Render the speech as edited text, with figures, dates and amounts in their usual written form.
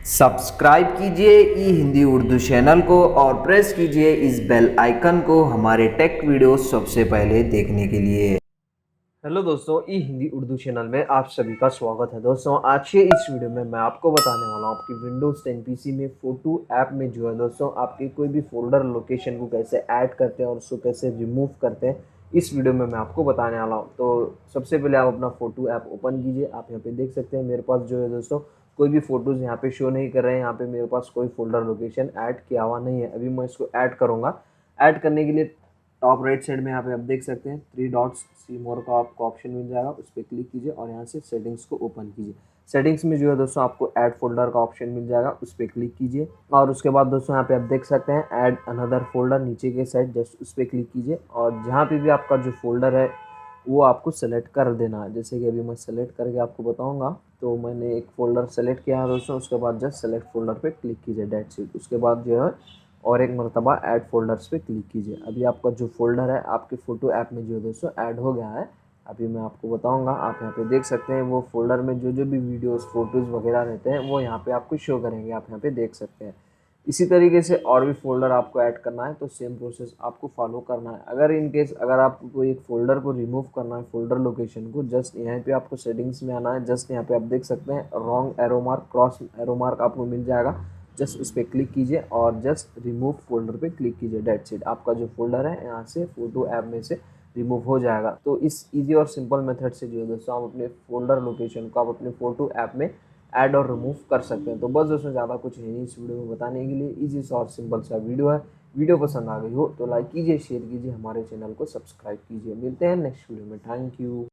Subscribe कीजिए ई Hindi Urdu channel को और प्रेस कीजिए इस बेल आइकन को हमारे टेक वीडियोस सबसे पहले देखने के लिए। हेलो दोस्तों, ई हिंदी उर्दू चैनल में आप सभी का स्वागत है। दोस्तों, आज के इस वीडियो में मैं आपको बताने वाला हूँ आपकी विंडोज़ 10 पीसी में फोटो ऐप में जो है दोस्तों आपके कोई भी फोल्डर लोकेशन को कैसे ऐड करते हैं और उसको कैसे रिमूव करते हैं, इस वीडियो में मैं आपको बताने वाला हूँ। तो सबसे पहले आप अपना फोटो ऐप ओपन कीजिए। आप यहाँ पे देख सकते हैं मेरे पास जो है दोस्तों कोई भी फोटोज़ यहाँ पे शो नहीं कर रहे हैं। यहाँ पे मेरे पास कोई फोल्डर लोकेशन ऐड किया हुआ नहीं है। अभी मैं इसको ऐड करूँगा। ऐड करने के लिए टॉप राइट साइड में यहाँ पे आप देख सकते हैं 3 डॉट्स, सी मोर का आपको ऑप्शन मिल जाएगा, उस पर क्लिक कीजिए और यहाँ से सेटिंग्स को ओपन कीजिए। सेटिंग्स में जो है दोस्तों आपको ऐड फोल्डर का ऑप्शन मिल जाएगा, उस पर क्लिक कीजिए और उसके बाद दोस्तों यहाँ पे आप देख सकते हैं ऐड अनदर फोल्डर नीचे के साइड, जस्ट उस पर क्लिक कीजिए और जहाँ पे भी आपका जो फोल्डर है वो आपको सेलेक्ट कर देना है। जैसे कि अभी मैं सेलेक्ट करके आपको बताऊंगा। तो मैंने एक फ़ोल्डर सेलेक्ट किया है दोस्तों, उसके बाद जस्ट सेलेक्ट फ़ोल्डर पे क्लिक कीजिए, डेट्स इट। उसके बाद जो है और एक मरतबा ऐड फोल्डर्स पे क्लिक कीजिए। अभी आपका जो फोल्डर है आपके फ़ोटो ऐप में जो है दोस्तों ऐड हो गया है। अभी मैं आपको बताऊंगा। आप यहाँ पे देख सकते हैं वो फोल्डर में जो जो भी वीडियोस फोटोज़ वगैरह रहते हैं वो यहाँ पे आपको शो करेंगे, आप यहाँ पे देख सकते हैं। इसी तरीके से और भी फोल्डर आपको ऐड करना है तो सेम प्रोसेस आपको फॉलो करना है। अगर इन केस अगर आपको कोई एक फ़ोल्डर को रिमूव करना है, फोल्डर लोकेशन को, जस्ट यहाँ पे आपको सेटिंग्स में आना है। जस्ट यहाँ पे आप देख सकते हैं wrong arrow mark, cross arrow mark आपको मिल जाएगा। जस्ट उस पर क्लिक कीजिए और जस्ट रिमूव फोल्डर पे क्लिक कीजिए, डेट्स इट। आपका जो फोल्डर है यहाँ से फोटो ऐप में से रिमूव हो जाएगा। तो इस इजी और सिंपल मेथड से जो है दोस्तों आप अपने फोल्डर लोकेशन को आप अपने फोटो ऐप में ऐड और रिमूव कर सकते हैं। तो बस दोस्तों ज़्यादा कुछ है नहीं इस वीडियो में बताने के लिए। इजी सा और सिंपल सा वीडियो है। वीडियो पसंद आ गई हो तो लाइक कीजिए, शेयर कीजिए, हमारे चैनल को सब्सक्राइब कीजिए। मिलते हैं नेक्स्ट वीडियो में। Thank you.